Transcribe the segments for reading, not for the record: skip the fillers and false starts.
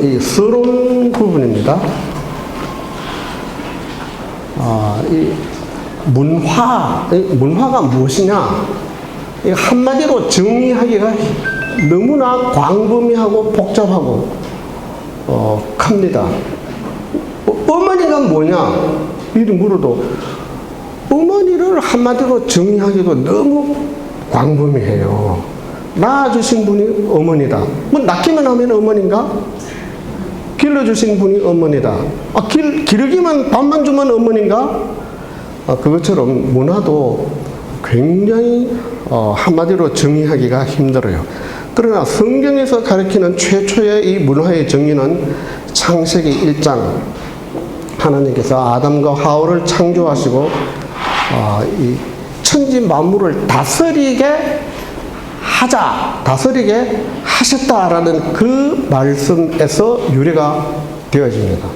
이 서론 부분입니다. 이 문화가 무엇이냐? 이 한마디로 정의하기가 너무나 광범위하고 복잡하고 큽니다. 어머니가 뭐냐? 이리 물어도 어머니를 한마디로 정의하기도 너무 광범위해요. 낳아주신 분이 어머니다. 뭐 낳기만 하면 어머니인가? 길러주신 분이 어머니다. 기르기만 밥만 주면 어머니인가? 그것처럼 문화도 굉장히 한마디로 정의하기가 힘들어요. 그러나 성경에서 가리키는 최초의 이 문화의 정의는 창세기 1장 하나님께서 아담과 하와를 창조하시고 이 천지 만물을 다스리게 하셨다라는 그 말씀에서 유래가 되어집니다.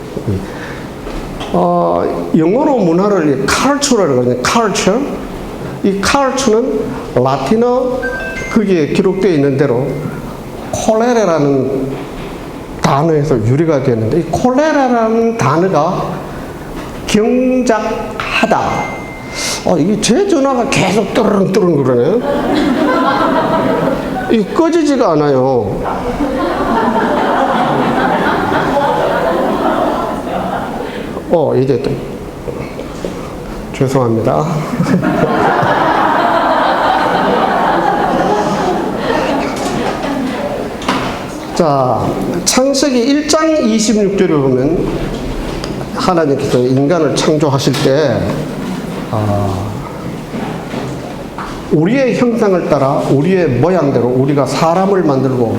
영어로 문화를 culture라고 하거든요. culture. 이 culture는 라틴어 거기에 기록되어 있는 대로 콜레라라는 단어에서 유래가 되었는데, 이 콜레라라는 단어가 경작하다. 이게 제 전화가 계속 뜨르릉 그러네. 이 꺼지지가 않아요. 이제 또 죄송합니다. 자, 창세기 1장 26절을 보면 하나님께서 인간을 창조하실 때 우리의 형상을 따라 우리의 모양대로 우리가 사람을 만들고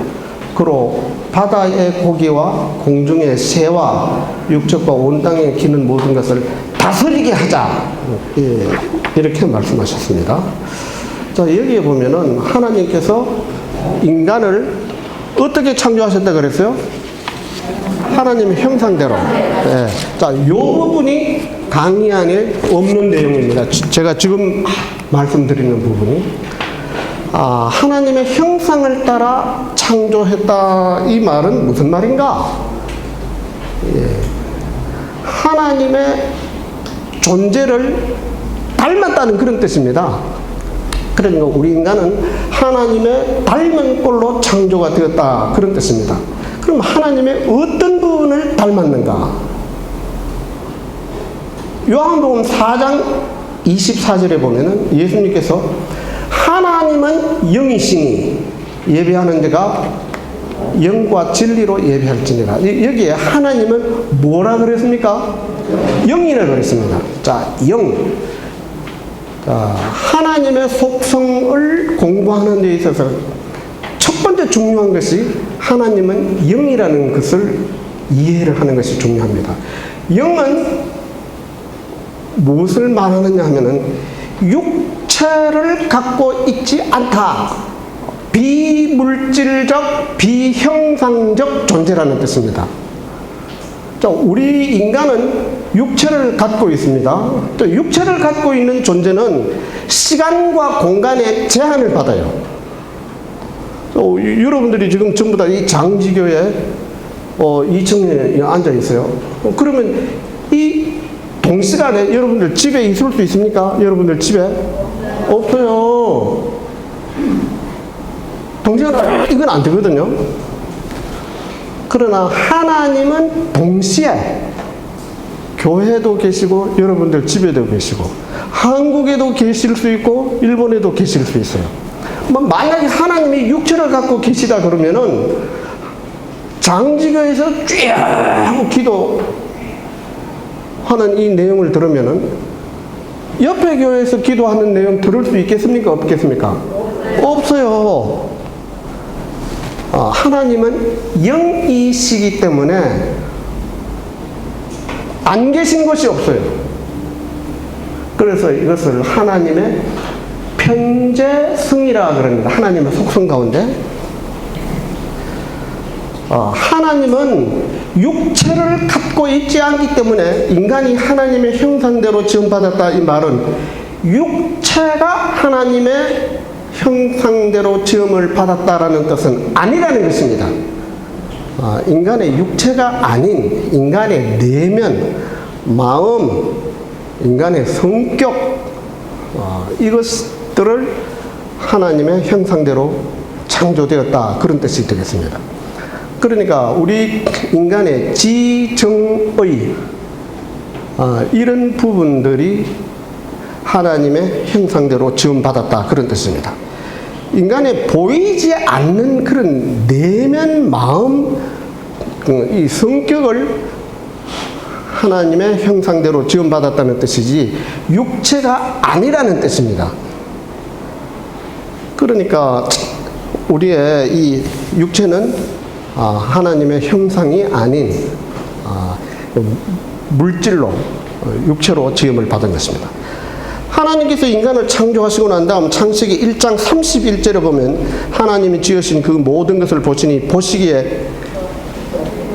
그로 바다의 고기와 공중의 새와 육적과 온 땅에 기는 모든 것을 다스리게 하자. 이렇게 말씀하셨습니다. 자, 여기에 보면은 하나님께서 인간을 어떻게 창조하셨다 그랬어요? 하나님의 형상대로. 자, 이 부분이 강의 안에 없는 내용입니다. 제가 지금 말씀드리는 부분이 하나님의 형상을 따라 창조했다, 이 말은 무슨 말인가? 하나님의 존재를 닮았다는 그런 뜻입니다. 그러니까 우리 인간은 하나님의 닮은 꼴로 창조가 되었다, 그런 뜻입니다. 그럼 하나님의 어떤 부분을 닮았는가? 요한복음 4장 24절에 보면은 예수님께서 하나님은 영이시니 예배하는 자가 영과 진리로 예배할지니라. 여기에 하나님은 뭐라 그랬습니까? 영이라 그랬습니다. 자, 영. 자, 하나님의 속성을 공부하는 데 있어서 첫 번째 중요한 것이 하나님은 영이라는 것을 이해를 하는 것이 중요합니다. 영은 무엇을 말하느냐 하면은 육체를 갖고 있지 않다. 비물질적, 비형상적 존재라는 뜻입니다. 자, 우리 인간은 육체를 갖고 있습니다. 또 육체를 갖고 있는 존재는 시간과 공간의 제한을 받아요. 여러분들이 지금 전부 다 이 장지교에 2층에 앉아 있어요. 그러면 이 동시간에 여러분들 집에 있을 수 있습니까? 여러분들 집에? 없어요. 동시간에 이건 안 되거든요. 그러나 하나님은 동시에 교회도 계시고 여러분들 집에도 계시고 한국에도 계실 수 있고 일본에도 계실 수 있어요. 만약에 하나님이 육체를 갖고 계시다 그러면은 장지교에서 쭉 하고 기도하는 이 내용을 들으면은 옆에 교회에서 기도하는 내용 들을 수 있겠습니까? 없겠습니까? 없어요. 하나님은 영이시기 때문에 안 계신 것이 없어요. 그래서 이것을 하나님의 편재성이라 그럽니다. 하나님의 속성 가운데 하나님은 육체를 갖고 있지 않기 때문에 인간이 하나님의 형상대로 지음받았다, 이 말은 육체가 하나님의 형상대로 지음을 받았다라는 뜻은 아니라는 것입니다. 인간의 육체가 아닌 인간의 내면, 마음, 인간의 성격, 이것들을 하나님의 형상대로 창조되었다, 그런 뜻이 되겠습니다. 그러니까 우리 인간의 지정의 이런 부분들이 하나님의 형상대로 지음받았다, 그런 뜻입니다. 인간의 보이지 않는 그런 내면 마음, 이 성격을 하나님의 형상대로 지음받았다는 뜻이지 육체가 아니라는 뜻입니다. 그러니까 우리의 이 육체는 하나님의 형상이 아닌 물질로, 육체로 지음을 받은 것입니다. 하나님께서 인간을 창조하시고 난 다음 창세기 1장 31절에 보면 하나님이 지으신 그 모든 것을 보시기에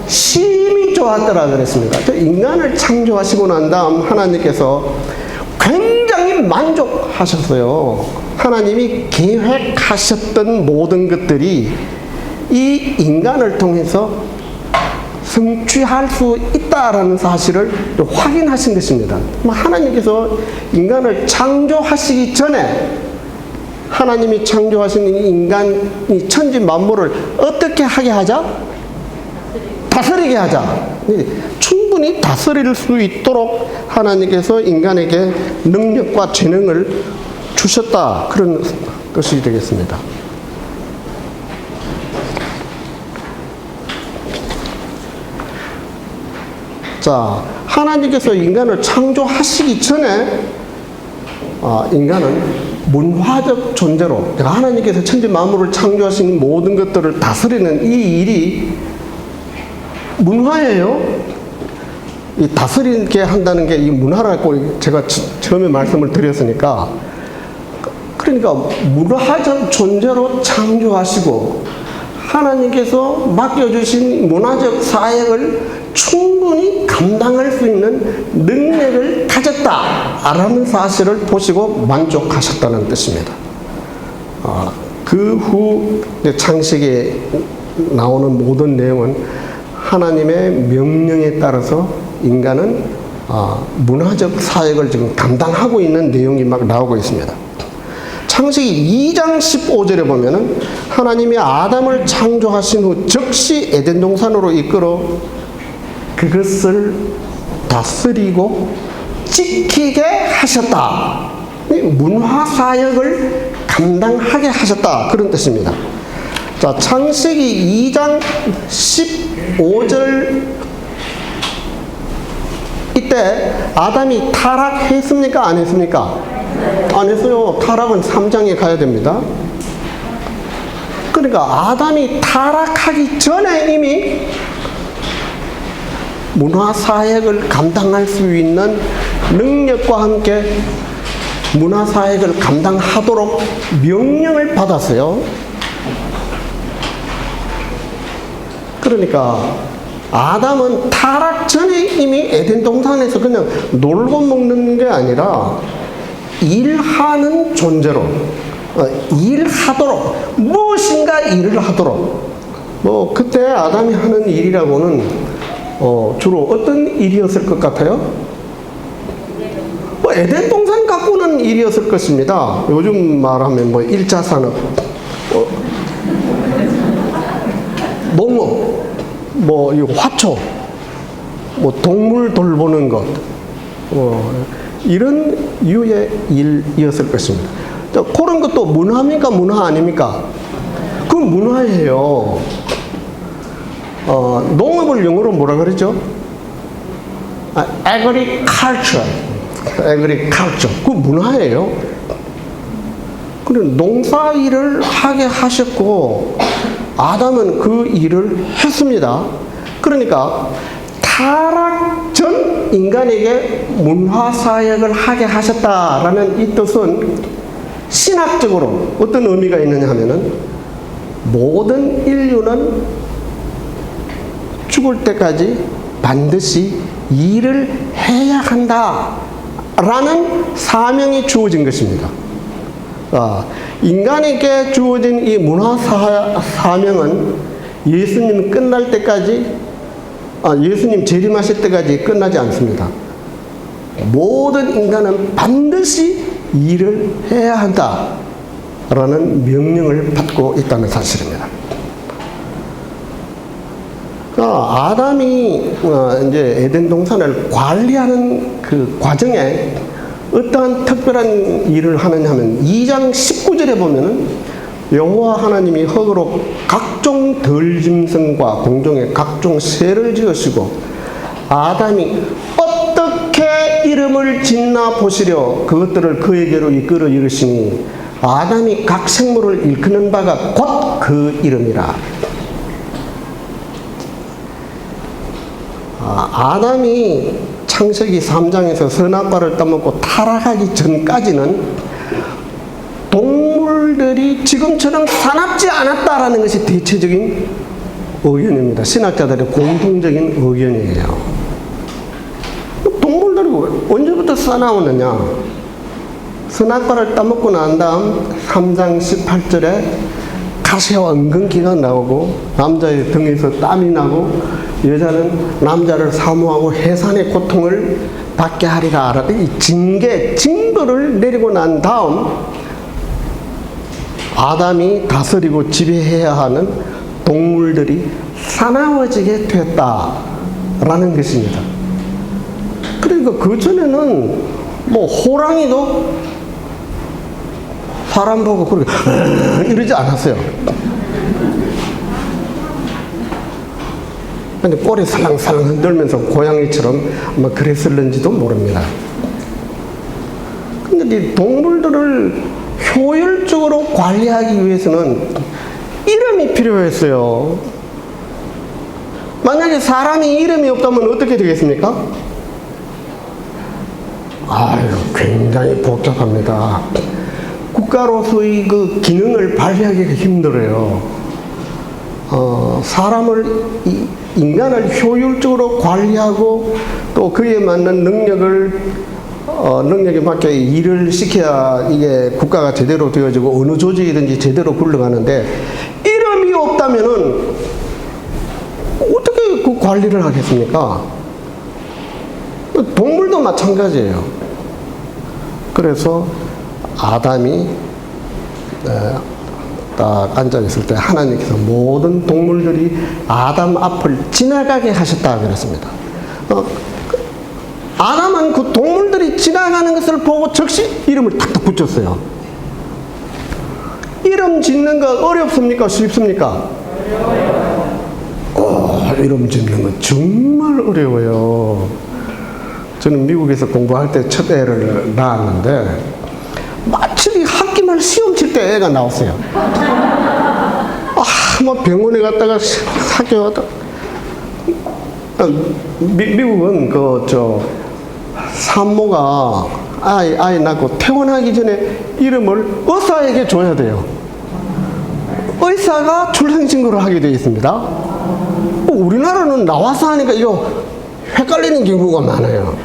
심히 좋았더라 그랬습니다. 인간을 창조하시고 난 다음 하나님께서 굉장히 만족하셨어요. 하나님이 계획하셨던 모든 것들이 이 인간을 통해서 성취할 수 있다라는 사실을 확인하신 것입니다. 하나님께서 인간을 창조하시기 전에 하나님이 창조하신 인간이 천지 만물을 어떻게 하게 하자? 다스리게 하자. 충분히 다스릴 수 있도록 하나님께서 인간에게 능력과 재능을 주셨다, 그런 것이 되겠습니다. 자, 하나님께서 인간을 창조하시기 전에 인간은 문화적 존재로, 하나님께서 천지 만물을 창조하신 모든 것들을 다스리는 이 일이 문화예요. 이 다스리게 한다는 게 이 문화라고 제가 처음에 말씀을 드렸으니까, 그러니까 문화적 존재로 창조하시고 하나님께서 맡겨주신 문화적 사역을 충분히 감당할 수 있는 능력을 가졌다라는 사실을 보시고 만족하셨다는 뜻입니다. 그 후 창세기에 나오는 모든 내용은 하나님의 명령에 따라서 인간은 문화적 사역을 지금 감당하고 있는 내용이 막 나오고 있습니다. 창세기 2장 15절에 보면은 하나님이 아담을 창조하신 후 즉시 에덴 동산으로 이끌어 그것을 다스리고 지키게 하셨다. 문화 사역을 감당하게 하셨다, 그런 뜻입니다. 자, 창세기 2장 15절, 이때 아담이 타락했습니까? 안 했습니까? 안 했어요. 타락은 3장에 가야 됩니다. 그러니까 아담이 타락하기 전에 이미 문화사역을 감당할 수 있는 능력과 함께 문화사역을 감당하도록 명령을 받았어요. 그러니까 아담은 타락 전에 이미 에덴 동산에서 그냥 놀고 먹는 게 아니라 일하는 존재로, 일하도록, 무엇인가 일을 하도록. 그때 아담이 하는 일이라고는 주로 어떤 일이었을 것 같아요? 에덴 동산 갖고는 일이었을 것입니다. 요즘 말하면 1차 산업, 농업, 화초, 동물 돌보는 것, 이런 유의 일이었을 것입니다. 그런 것도 문화입니까? 문화 아닙니까? 그건 문화예요. 농업을 영어로 뭐라 그러죠? agriculture. 그 문화예요. 그리고 농사 일을 하게 하셨고 아담은 그 일을 했습니다. 그러니까 타락 전 인간에게 문화사역을 하게 하셨다라는 이 뜻은 신학적으로 어떤 의미가 있느냐 하면은 모든 인류는 죽을 때까지 반드시 일을 해야 한다라는 사명이 주어진 것입니다. 인간에게 주어진 이 문화 사명은 예수님 끝날 때까지, 예수님 재림하실 때까지 끝나지 않습니다. 모든 인간은 반드시 일을 해야 한다라는 명령을 받고 있다는 사실입니다. 아담이 이제 에덴 동산을 관리하는 그 과정에 어떠한 특별한 일을 하느냐 하면 2장 19절에 보면은 여호와 하나님이 흙으로 각종 들짐승과 공중의 각종 새를 지으시고 아담이 어떻게 이름을 짓나 보시려 그것들을 그에게로 이끌어 이르시니 아담이 각 생물을 일컫는 바가 곧 그 이름이라. 아담이 창세기 3장에서 선악과를 따먹고 타락하기 전까지는 동물들이 지금처럼 사납지 않았다라는 것이 대체적인 의견입니다. 신학자들의 공통적인 의견이에요. 동물들이 언제부터 사나웠느냐? 선악과를 따먹고 난 다음 3장 18절에 가시와 은근기가 나오고 남자의 등에서 땀이 나고 여자는 남자를 사모하고 해산의 고통을 받게 하리라. 이 징벌을 내리고 난 다음 아담이 다스리고 지배해야 하는 동물들이 사나워지게 됐다라는 것입니다. 그러니까 그 전에는 뭐 호랑이도 사람 보고 그렇게 이러지 않았어요. 근데 꼬리 살랑살랑 흔들면서 고양이처럼 아마 그랬을는지도 모릅니다. 근데 이 동물들을 효율적으로 관리하기 위해서는 이름이 필요했어요. 만약에 사람이 이름이 없다면 어떻게 되겠습니까? 굉장히 복잡합니다. 국가로서의 그 기능을 발휘하기가 힘들어요. 인간을 효율적으로 관리하고 또 그에 맞는 능력에 맞게 일을 시켜야 이게 국가가 제대로 되어지고 어느 조직이든지 제대로 굴러가는데 이름이 없다면은 어떻게 그 관리를 하겠습니까? 동물도 마찬가지예요. 그래서 아담이 딱 앉아있을 때 하나님께서 모든 동물들이 아담 앞을 지나가게 하셨다 그랬습니다. 아담은 그 동물들이 지나가는 것을 보고 즉시 이름을 탁탁 붙였어요. 이름 짓는 거 어렵습니까? 쉽습니까? 이름 짓는 거 정말 어려워요. 저는 미국에서 공부할 때 첫 애를 낳았는데 마치 학기말 시험 칠 때 애가 나왔어요. 뭐 병원에 갔다가 학교 갔다가 미국은 산모가 아이 낳고 퇴원하기 전에 이름을 의사에게 줘야 돼요. 의사가 출생신고를 하게 되어 있습니다. 우리나라는 나와서 하니까 이거 헷갈리는 경우가 많아요.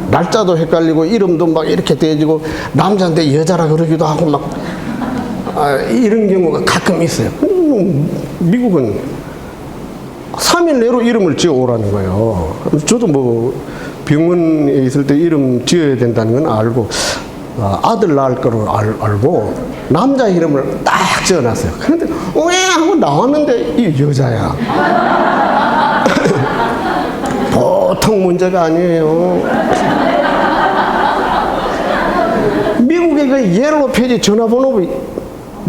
날짜도 헷갈리고 이름도 막 이렇게 돼지고 남자인데 여자라 그러기도 하고 막 이런 경우가 가끔 있어요. 미국은 3일 내로 이름을 지어 오라는 거예요. 저도 뭐 병원에 있을 때 이름 지어야 된다는 건 알고 아들 낳을 거를 알고 남자 이름을 딱 지어놨어요. 그런데 왜 하고 나왔는데 이 여자야. 보통 문제가 아니에요. 미국의 그 옐로우 페이지 전화번호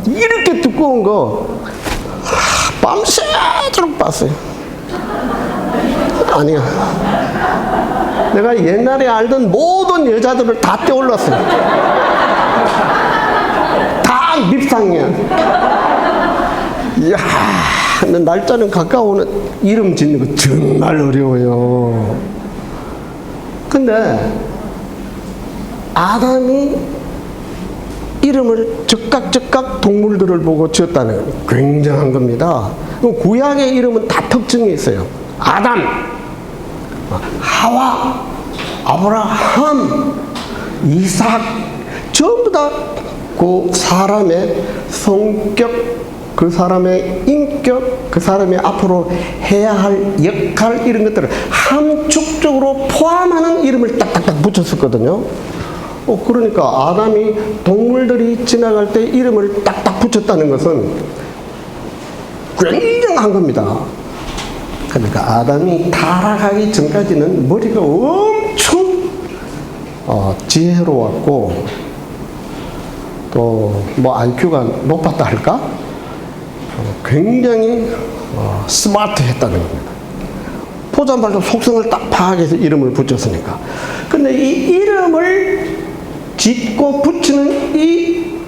이렇게 두꺼운 거 밤새도록 봤어요. 아니야. 내가 옛날에 알던 모든 여자들을 다 떼올랐어요. 다 밉상이야. 이야, 날짜는 가까워오는 이름 짓는 거 정말 어려워요. 근데 아담이 이름을 즉각 동물들을 보고 지었다는 건 굉장한 겁니다. 구약의 이름은 다 특징이 있어요. 아담, 하와, 아브라함, 이삭 전부 다 그 사람의 성격, 그 사람의 인격, 그 사람이 앞으로 해야 할 역할 이런 것들을 함축적으로 포함하는 이름을 딱딱딱 붙였었거든요. 그러니까 아담이 동물들이 지나갈 때 이름을 딱딱 붙였다는 것은 굉장한 겁니다. 그러니까 아담이 타락하기 전까지는 머리가 엄청 지혜로웠고 또 뭐 IQ가 높았다 할까? 굉장히 스마트했다는 겁니다. 보자마자 속성을 딱 파악해서 이름을 붙였으니까. 근데 이 이름을 짓고 붙이는 이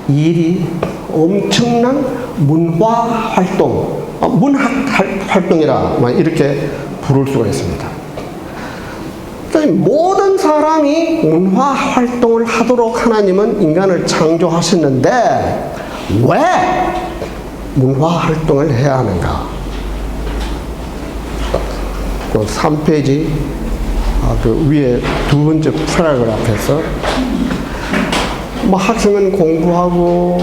일이 엄청난 문화 활동, 문학 활동이라 이렇게 부를 수가 있습니다. 모든 사람이 문화 활동을 하도록 하나님은 인간을 창조하셨는데 왜 문화 활동을 해야 하는가? 그 3페이지 그 위에 두 번째 패러그래프에서 뭐 학생은 공부하고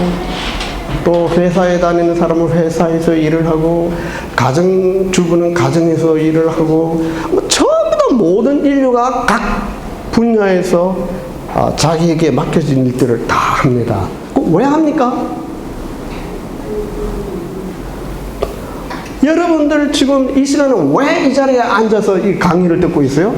또 회사에 다니는 사람은 회사에서 일을 하고 가정주부는 가정에서 일을 하고 뭐 전부 다 모든 인류가 각 분야에서 자기에게 맡겨진 일들을 다 합니다. 왜 합니까? 여러분들 지금 이 시간에 왜 이 자리에 앉아서 이 강의를 듣고 있어요?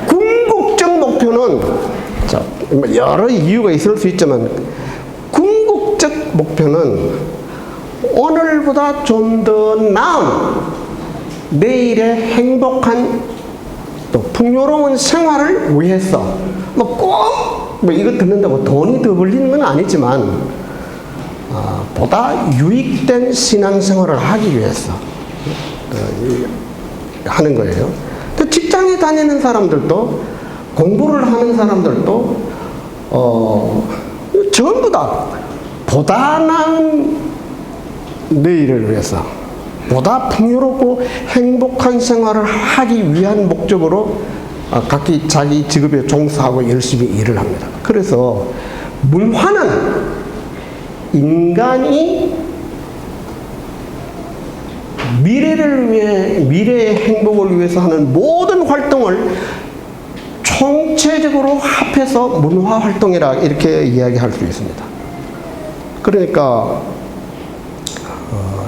궁극적 목표는 여러 이유가 있을 수 있지만 궁극적 목표는 오늘보다 좀 더 나은 내일의 행복한 또 풍요로운 생활을 위해서 꼭 이거 듣는다고 돈이 더 벌리는 건 아니지만 보다 유익된 신앙생활을 하기 위해서 하는 거예요. 직장에 다니는 사람들도 공부를 하는 사람들도 전부 다 보다 나은 내일을 위해서 보다 풍요롭고 행복한 생활을 하기 위한 목적으로 각기 자기 직업에 종사하고 열심히 일을 합니다. 그래서 문화는 인간이 미래의 행복을 위해서 하는 모든 활동을 총체적으로 합해서 문화 활동이라 이렇게 이야기할 수 있습니다. 그러니까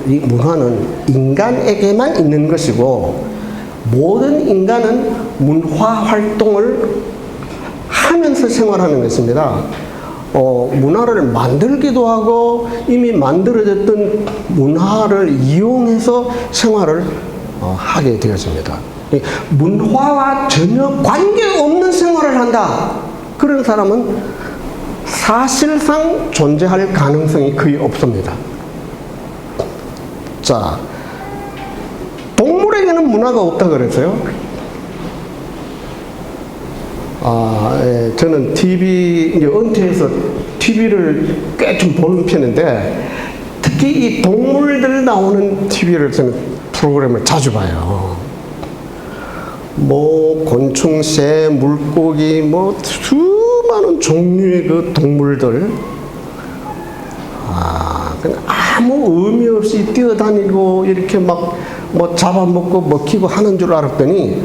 이 문화는 인간에게만 있는 것이고 모든 인간은 문화 활동을 하면서 생활하는 것입니다. 문화를 만들기도 하고 이미 만들어졌던 문화를 이용해서 생활을 하게 되었습니다. 문화와 전혀 관계없는 생활을 한다. 그런 사람은 사실상 존재할 가능성이 거의 없습니다. 자, 동물에게는 문화가 없다 그랬어요. 저는 이제 은퇴해서 TV를 꽤 좀 보는 편인데 특히 이 동물들 나오는 TV를 저는 프로그램을 자주 봐요. 뭐 곤충, 새, 물고기, 뭐 수많은 종류의 그 동물들 아무 의미 없이 뛰어다니고 이렇게 막 뭐 잡아먹고 먹히고 하는 줄 알았더니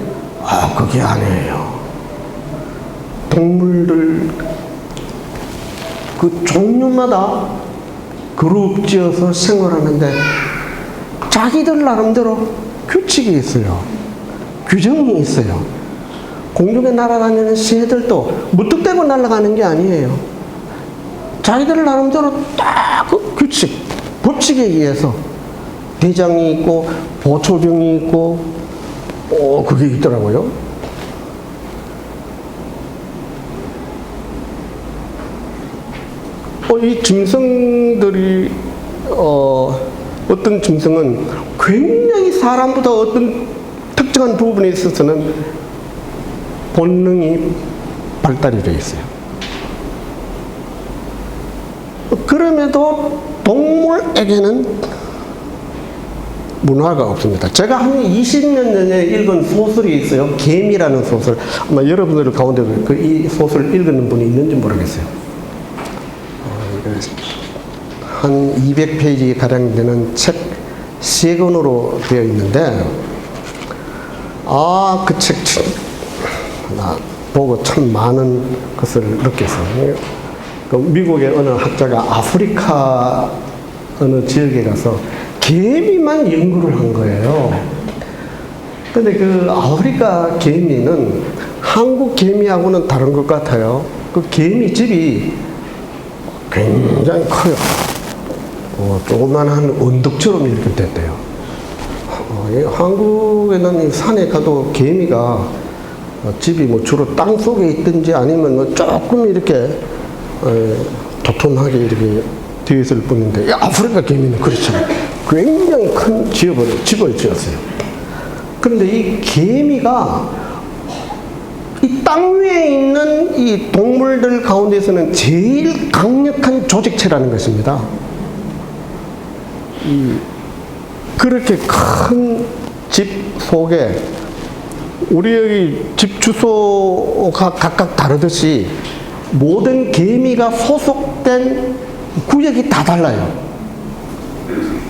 그게 아니에요. 동물들 그 종류마다 그룹 지어서 생활하는데 자기들 나름대로 규칙이 있어요. 규정이 있어요. 공중에 날아다니는 새들도 무턱대고 날아가는 게 아니에요. 자기들 나름대로 딱 그 규칙, 법칙에 의해서 대장이 있고 보초병이 있고 그게 있더라고요. 이 짐승들이 어떤 짐승은 굉장히 사람보다 어떤 특정한 부분에 있어서는 본능이 발달이 되어 있어요. 그럼에도 동물에게는 문화가 없습니다. 제가 한 20년 전에 읽은 소설이 있어요. 개미라는 소설. 아마 여러분들 가운데 이 소설 읽는 분이 있는지 모르겠어요. 한 200페이지 가량 되는 책 3권으로 되어 있는데, 그 책 나 보고 참 많은 것을 느꼈어요. 그 미국의 어느 학자가 아프리카 어느 지역에 가서 개미만 연구를 한 거예요. 근데 그 아프리카 개미는 한국 개미하고는 다른 것 같아요. 그 개미 집이 굉장히 커요. 조그만한 언덕처럼 이렇게 됐대요. 한국에는 산에 가도 개미가 집이 뭐 주로 땅 속에 있든지 아니면 뭐 조금 이렇게 도톰하게 이렇게 되어 있을 뿐인데, 아프리카 개미는 그렇죠. 굉장히 큰 집을 지었어요. 그런데 이 개미가 이 땅 위에 있는 이 동물들 가운데서는 제일 강력한 조직체라는 것입니다. 그렇게 큰 집 속에 우리 여기 집 주소가 각각 다르듯이 모든 개미가 소속된 구역이 다 달라요.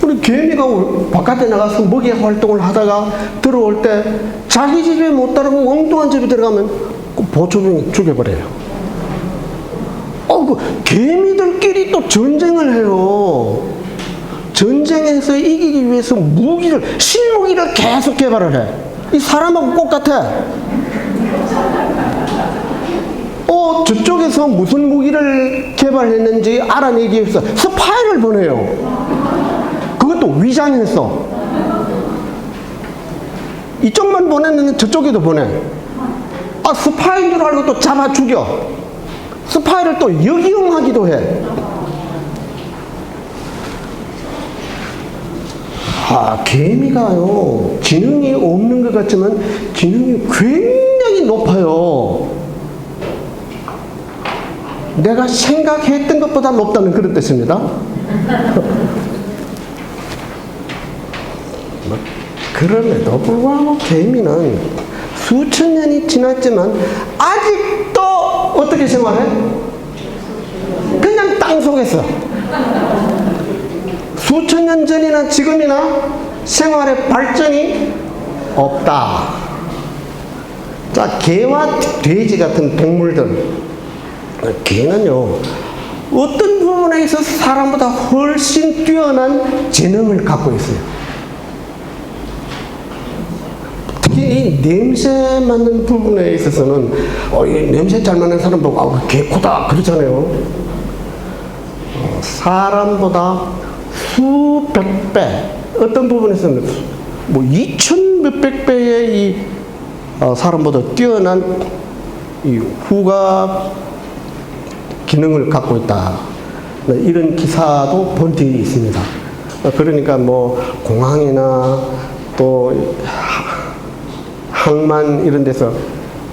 우리 개미가 바깥에 나가서 먹이 활동을 하다가 들어올 때 자기 집에 못 따르고 엉뚱한 집에 들어가면 보초병이 죽여버려요. 그 개미들끼리 또 전쟁을 해요. 전쟁에서 이기기 위해서 신무기를 계속 개발을 해. 이 사람하고 똑같아. 저쪽에서 무슨 무기를 개발했는지 알아내기 위해서 스파이를 보내요. 그것도 위장해서. 이쪽만 보냈는데 저쪽에도 보내. 스파이인 줄 알고 또 잡아 죽여. 스파이를 또 역이용하기도 해. 개미가요, 지능이 없는 것 같지만 지능이 굉장히 높아요. 내가 생각했던 것보다 높다는 그런 뜻입니다. 그럼에도 불구하고 개미는 수천 년이 지났지만 아직도 어떻게 생활해? 그냥 땅 속에서. 수천 년 전이나 지금이나 생활의 발전이 없다. 자, 개와 돼지 같은 동물들, 개는요, 어떤 부분에 있어서 사람보다 훨씬 뛰어난 재능을 갖고 있어요. 특히 이 냄새 맡는 부분에 있어서는 이 냄새 잘 맡는 사람 보고 개코다 그러잖아요. 사람보다 수백 배, 어떤 부분에서는 뭐 2천 몇백 배의 이 사람보다 뛰어난 이 후각 기능을 갖고 있다. 이런 기사도 본 적이 있습니다. 그러니까 뭐 공항이나 또 항만 이런 데서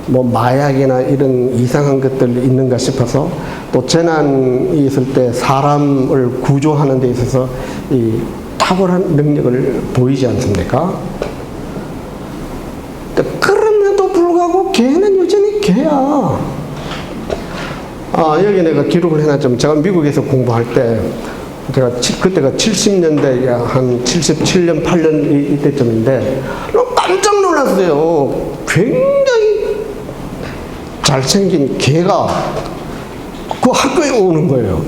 뭐 마약이나 이런 이상한 것들이 있는가 싶어서, 또 재난이 있을 때 사람을 구조하는 데 있어서 이 탁월한 능력을 보이지 않습니까? 그럼에도 불구하고 개는 여전히 개야. 여기 내가 기록을 해놨지만, 제가 미국에서 공부할 때, 그때가 70년대, 한 77년, 8년 이때쯤인데, 깜짝 놀랐어요. 굉장히 잘생긴 개가 그 학교에 오는 거예요.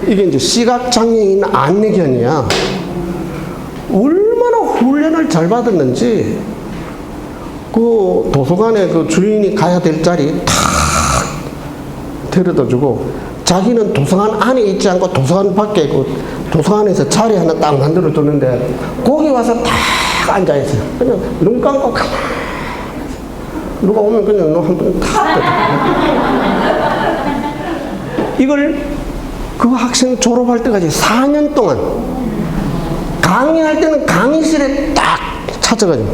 이게 이제 시각장애인 안내견이야. 얼마나 훈련을 잘 받았는지, 그 도서관에 그 주인이 가야 될 자리 탁 데려다 주고, 자기는 도서관 안에 있지 않고 도서관 밖에 그 도서관에서 자리 하나 딱 만들어 두는데, 거기 와서 딱 앉아있어요. 그냥 눈 감고 가만히, 누가 오면 그냥 눈 한 번 탁 이걸 그 학생 졸업할 때까지 4년 동안 강의할 때는 강의실에 딱 찾아가지고,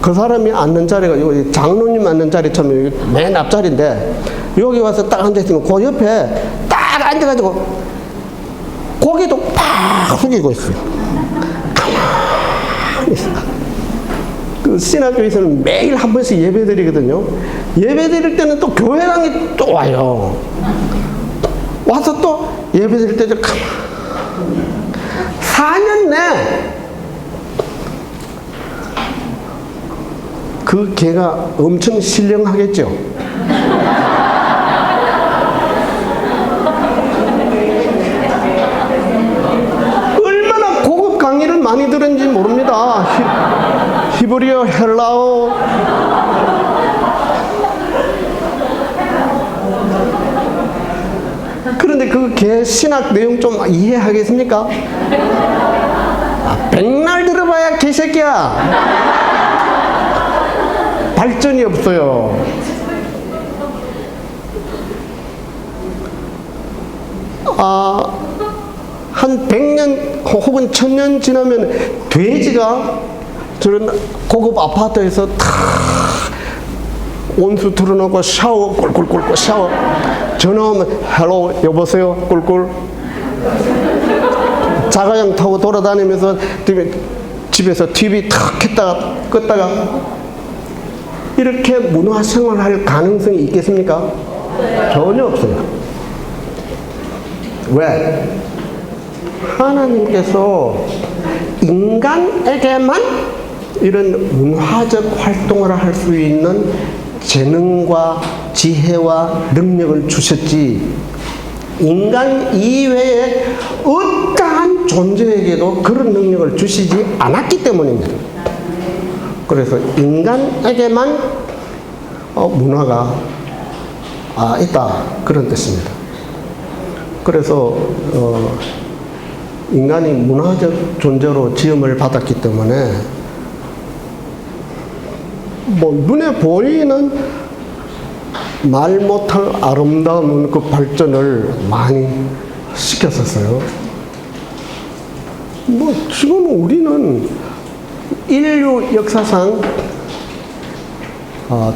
그 사람이 앉는 자리가 여기 장로님 앉는 자리처럼 맨 앞자리인데, 여기 와서 딱 앉아있으면 그 옆에 딱 앉아가지고 고개도 팍 숙이고 있어요. 가만히 있어. 그 신학교에서는 매일 한 번씩 예배 드리거든요. 예배 드릴 때는 또 교회당이 또 와요. 와서 또 예배 드릴 때도 가만히 4년 내 그 개가 엄청 신령하겠죠. 얼마나 고급 강의를 많이 들은지 모릅니다. 히브리어, 헬라어, 그런데 그 개 신학 내용 좀 이해하겠습니까? 백날 들어봐야 개새끼야. 발전이 없어요. 한 100년 혹은 1000년 지나면 돼지가 저런 고급 아파트에서 다 온수 틀어놓고 샤워 꿀꿀꿀꿀 샤워, 전화 오면 헬로 여보세요 꿀꿀, 자가용 타고 돌아다니면서 집에서 TV 탁 켰다가 껐다가 이렇게 문화생활할 가능성이 있겠습니까? 전혀 없어요. 왜? 하나님께서 인간에게만 이런 문화적 활동을 할 수 있는 재능과 지혜와 능력을 주셨지, 인간 이외에 어떠한 존재에게도 그런 능력을 주시지 않았기 때문입니다. 그래서 인간에게만 문화가 있다, 그런 뜻입니다. 그래서 인간이 문화적 존재로 지음을 받았기 때문에 뭐 눈에 보이는 말 못할 아름다운 그 발전을 많이 시켰었어요. 뭐 지금 우리는 인류 역사상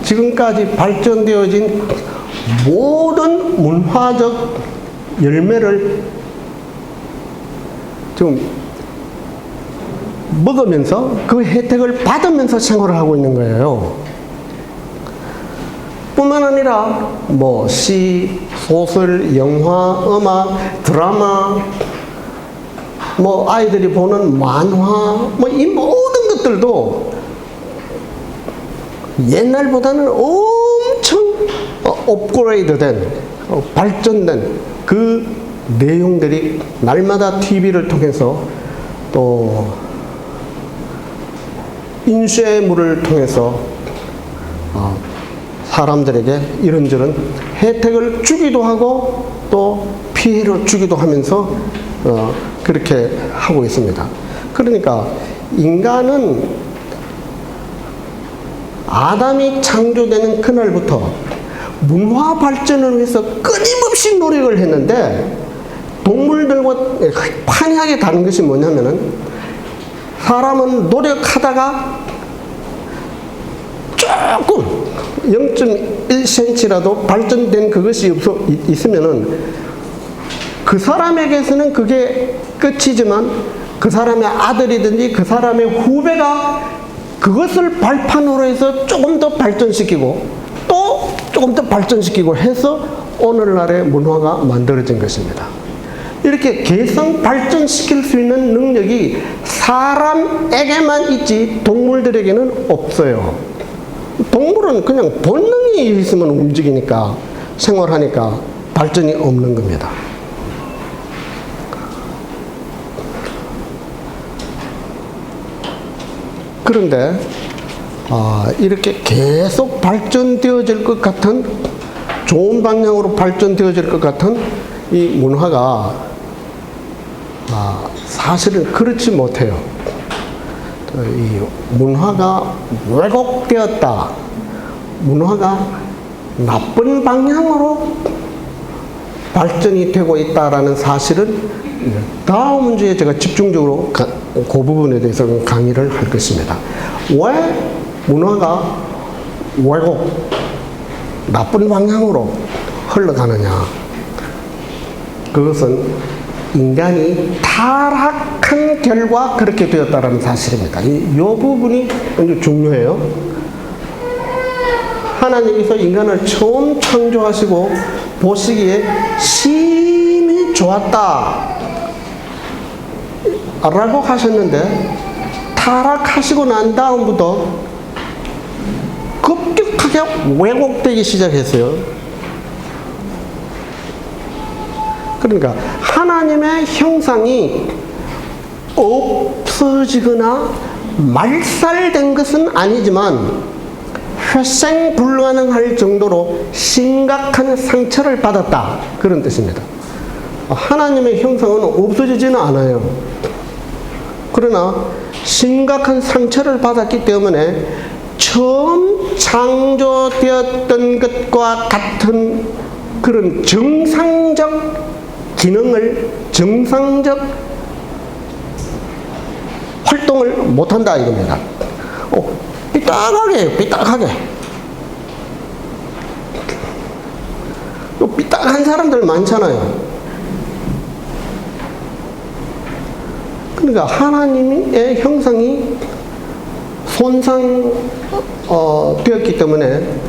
지금까지 발전되어진 모든 문화적 열매를 좀 먹으면서 그 혜택을 받으면서 생활을 하고 있는 거예요. 뿐만 아니라 뭐 시, 소설, 영화, 음악, 드라마, 뭐 아이들이 보는 만화, 뭐 이 모든 것들도 옛날보다는 엄청 업그레이드된, 발전된 그 내용들이 날마다 TV를 통해서 또 인쇄물을 통해서 사람들에게 이런저런 혜택을 주기도 하고 또 피해를 주기도 하면서 그렇게 하고 있습니다. 그러니까 인간은 아담이 창조되는 그날부터 문화 발전을 위해서 끊임없이 노력을 했는데, 동물들과 판이하게 다른 것이 뭐냐면은 사람은 노력하다가 조금 0.1cm라도 발전된 그것이 있으면은 그 사람에게서는 그게 끝이지만 그 사람의 아들이든지 그 사람의 후배가 그것을 발판으로 해서 조금 더 발전시키고 또 조금 더 발전시키고 해서 오늘날의 문화가 만들어진 것입니다. 이렇게 개성 발전시킬 수 있는 능력이 사람에게만 있지 동물들에게는 없어요. 동물은 그냥 본능이 있으면 움직이니까, 생활하니까 발전이 없는 겁니다. 그런데 이렇게 계속 발전되어질 것 같은, 좋은 방향으로 발전되어질 것 같은 이 문화가 사실은 그렇지 못해요. 이 문화가 왜곡되었다, 문화가 나쁜 방향으로 발전이 되고 있다라는 사실은 다음 주에 제가 집중적으로 그 부분에 대해서 강의를 할 것입니다. 왜 문화가 왜곡, 나쁜 방향으로 흘러가느냐? 그것은 인간이 타락한 결과 그렇게 되었다는 사실입니다. 이 부분이 굉장히 중요해요. 하나님께서 인간을 처음 창조하시고 보시기에 심히 좋았다 라고 하셨는데, 타락하시고 난 다음부터 급격하게 왜곡되기 시작했어요. 그러니까 하나님의 형상이 없어지거나 말살된 것은 아니지만 회생 불가능할 정도로 심각한 상처를 받았다, 그런 뜻입니다. 하나님의 형상은 없어지지는 않아요. 그러나 심각한 상처를 받았기 때문에 처음 창조되었던 것과 같은 그런 정상적 기능을, 정상적 활동을 못한다 이겁니다. 삐딱하게, 삐딱하게. 삐딱한 사람들 많잖아요. 그러니까 하나님의 형상이 손상되었기 때문에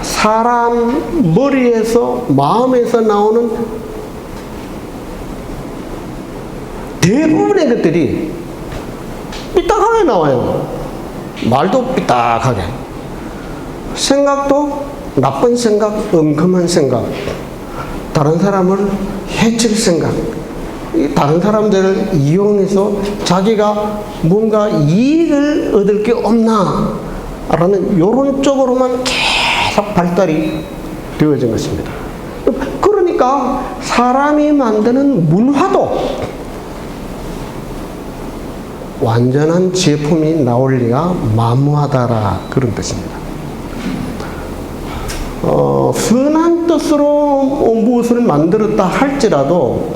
사람 머리에서, 마음에서 나오는 대부분의 것들이 삐딱하게 나와요. 말도 삐딱하게, 생각도 나쁜 생각, 엉큼한 생각, 다른 사람을 해칠 생각, 다른 사람들을 이용해서 자기가 뭔가 이익을 얻을 게 없나 라는 이런 쪽으로만 계속 발달이 되어진 것입니다. 그러니까 사람이 만드는 문화도 완전한 제품이 나올 리가 만무하다라, 그런 뜻입니다. 선한 뜻으로 무엇을 만들었다 할지라도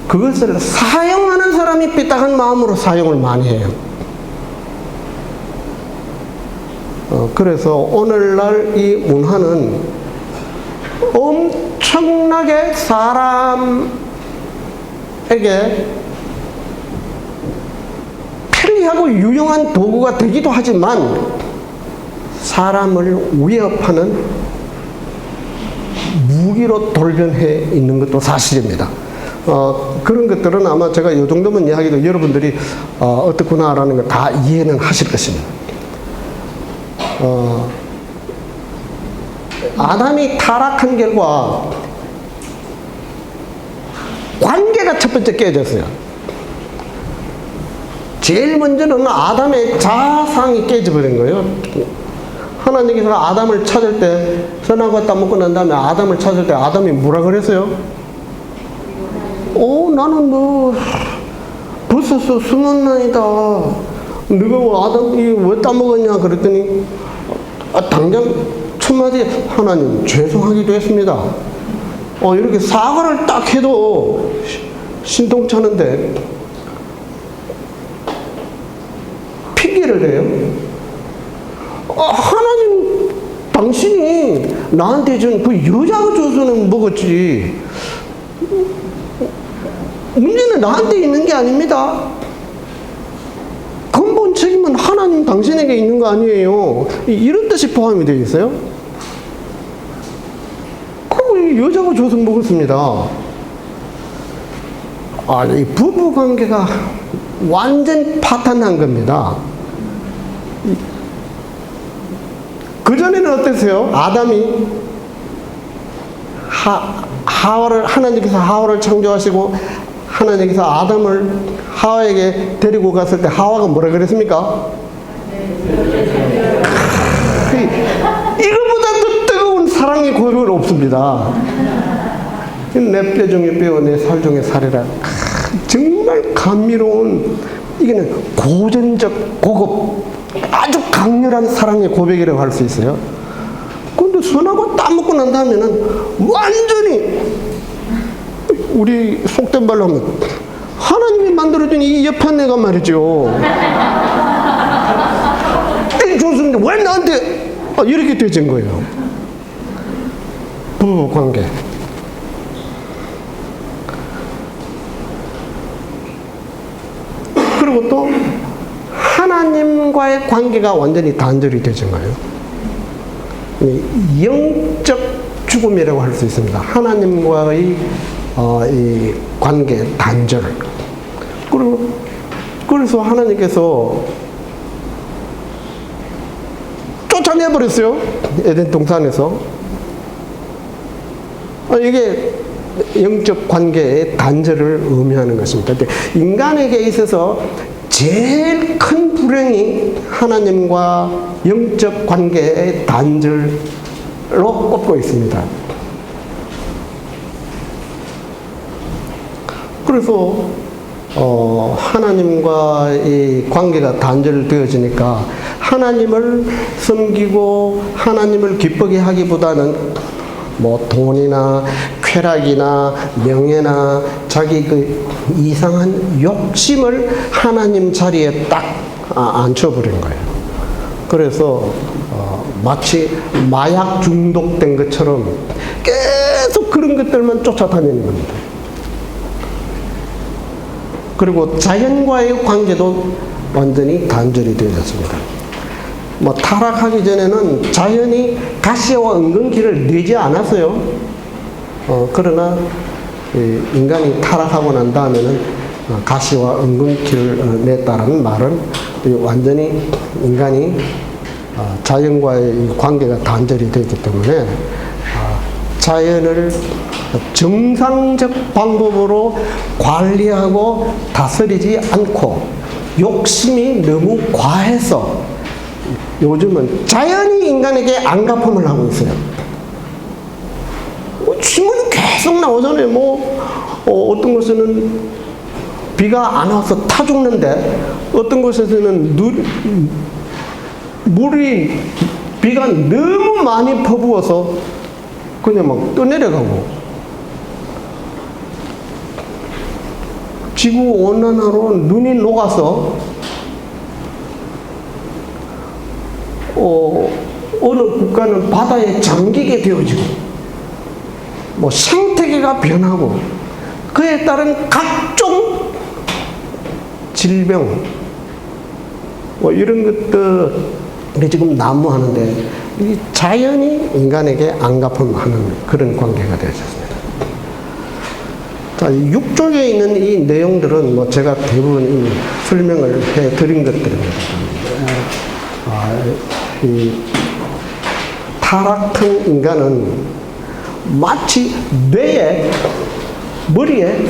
그것을 사용하는 사람이 삐딱한 마음으로 사용을 많이 해요. 그래서 오늘날 이 문화는 엄청나게 사람에게 편리하고 유용한 도구가 되기도 하지만 사람을 위협하는 무기로 돌변해 있는 것도 사실입니다. 그런 것들은 아마 제가 이 정도만 이야기도 여러분들이 어떻구나라는 걸 다 이해는 하실 것입니다. 아담이 타락한 결과 관계가 첫 번째 깨졌어요. 제일 먼저는 아담의 자상이 깨져버린 거예요. 하나님께서 아담을 찾을 때, 선악과 따먹고 난 다음에 아담을 찾을 때 아담이 뭐라 그랬어요? 나는 벌써 숨었나이다. 너가 아담이 왜 따먹었냐 그랬더니 당장 첫 마디, 하나님 죄송하기도 했습니다. 이렇게 사과를 딱 해도 신통찮은데 핑계를 대요. 하나님, 당신이 나한테 준 그 여자가 줘서는 먹었지, 문제는 나한테 있는 게 아닙니다. 근본 책임은 하나님, 당신에게 있는 거 아니에요. 이런 뜻이 포함이 되어 있어요. 그 여자가 줘서 먹었습니다. 이 부부 관계가 완전 파탄난 겁니다. 그전에는 어땠어요? 아담이 하나님께서 하와를 창조하시고 하나님께서 아담을 하와에게 데리고 갔을 때 하와가 뭐라 그랬습니까? 이거보다 더 뜨거운 사랑의 고백은 없습니다. 내 뼈 중에 뼈, 내 살 중에 살이라. 정말 감미로운, 이게는 고전적, 고급, 아주 강렬한 사랑의 고백이라고 할 수 있어요. 근데 선하고 따먹고 난 다음에는 완전히, 우리 속된 말로 하면 하나님이 만들어준 이 옆에 내가 말이죠. 좋습니다. 왜 나한테 이렇게 되진 거예요. 부부 관계. 그리고 또 하나님과의 관계가 완전히 단절이 되진 거예요. 영적 죽음이라고 할 수 있습니다. 하나님과의 이 관계 단절. 그리고 그래서 하나님께서 쫓아내버렸어요. 에덴 동산에서. 이게 영적 관계의 단절을 의미하는 것입니다. 인간에게 있어서 제일 큰 불행이 하나님과 영적 관계의 단절로 꼽고 있습니다. 그래서 하나님과 이 관계가 단절되어지니까 하나님을 섬기고 하나님을 기쁘게 하기보다는 뭐 돈이나 쾌락이나 명예나 자기 그 이상한 욕심을 하나님 자리에 딱 앉혀버린 거예요. 그래서 마치 마약 중독된 것처럼 계속 그런 것들만 쫓아다니는 겁니다. 그리고 자연과의 관계도 완전히 단절이 되어졌습니다. 뭐 타락하기 전에는 자연이 가시와 은근키를 내지 않았어요. 그러나 인간이 타락하고 난 다음에는 가시와 은근키를 냈다는 말은 완전히 인간이 자연과의 관계가 단절이 되기 때문에 자연을 정상적 방법으로 관리하고 다스리지 않고 욕심이 너무 과해서 요즘은 자연이 인간에게 안갚음을 하고 있어요. 신문이 계속 나오잖아요. 어떤 곳에는 비가 안 와서 타 죽는데 어떤 곳에서는 비가 너무 많이 퍼부어서 그냥 막 떠내려가고 지구온난화로 눈이 녹아서 어느 국가는 바다에 잠기게 되어지고 뭐 생태계가 변하고 그에 따른 각종 질병 이런 것들이 지금 난무하는데 이 자연이 인간에게 안갚음하는 그런 관계가 되어졌습니다. 자, 6쪽에 있는 이 내용들은 제가 대부분 이미 설명을 해드린 것들입니다. 이 타락한 인간은 마치 머리에